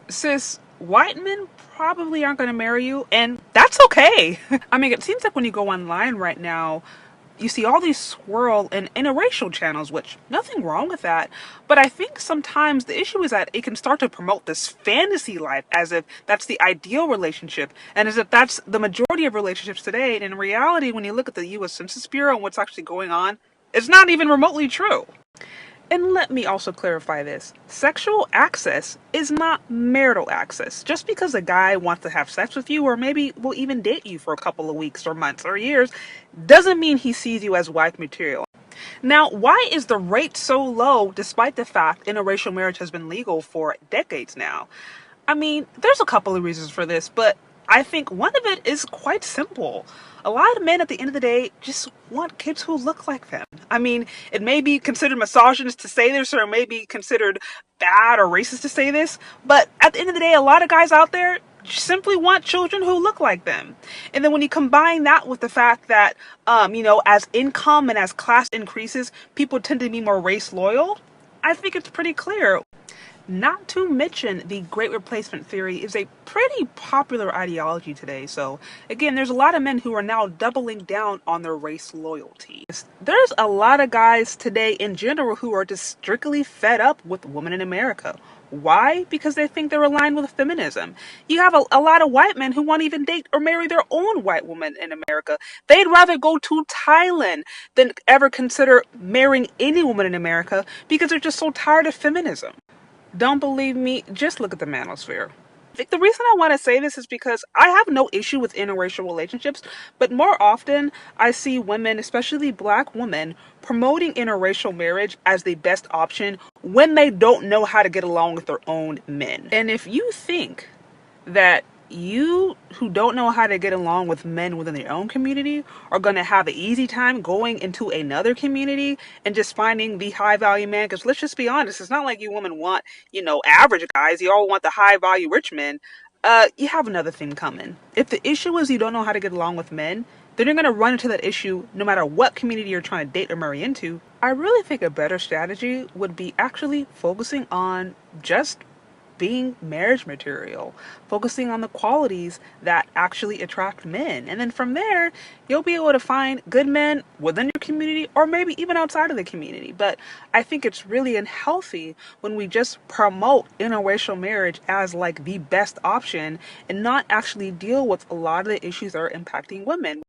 Sis, white men probably aren't going to marry you, and that's okay. I mean, it seems like when you go online right now, you see all these swirl and interracial channels, which nothing wrong with that. But I think sometimes the issue is that it can start to promote this fantasy life as if that's the ideal relationship and as if that's the majority of relationships today. And in reality, when you look at the US Census Bureau and what's actually going on, it's not even remotely true. And let me also clarify this. Sexual access is not marital access. Just because a guy wants to have sex with you or maybe will even date you for a couple of weeks or months or years doesn't mean he sees you as wife material. Now, why is the rate so low despite the fact interracial marriage has been legal for decades now? I mean, there's a couple of reasons for this, but I think one of it is quite simple. A lot of men at the end of the day just want kids who look like them. I mean, it may be considered misogynist to say this, or it may be considered bad or racist to say this, but at the end of the day, a lot of guys out there simply want children who look like them. And then when you combine that with the fact that, as income and as class increases, people tend to be more race loyal, I think it's pretty clear. Not to mention, the Great Replacement theory is a pretty popular ideology today. So, again, there's a lot of men who are now doubling down on their race loyalty. There's a lot of guys today in general who are just strictly fed up with women in America. Why? Because they think they're aligned with feminism. You have a lot of white men who won't even date or marry their own white woman in America. They'd rather go to Thailand than ever consider marrying any woman in America because they're just so tired of feminism. Don't believe me? Just look at the manosphere. The reason I want to say this is because I have no issue with interracial relationships, but more often I see women, especially black women, promoting interracial marriage as the best option when they don't know how to get along with their own men. And if you think that you who don't know how to get along with men within their own community are going to have an easy time going into another community and just finding the high value man, because let's just be honest, it's not like you women want, average guys. You all want the high value rich men. You have another thing coming. If the issue is you don't know how to get along with men, then you're going to run into that issue no matter what community you're trying to date or marry into. I really think a better strategy would be actually focusing on just being marriage material, focusing on the qualities that actually attract men. And then from there, you'll be able to find good men within your community or maybe even outside of the community. But I think it's really unhealthy when we just promote interracial marriage as like the best option and not actually deal with a lot of the issues that are impacting women.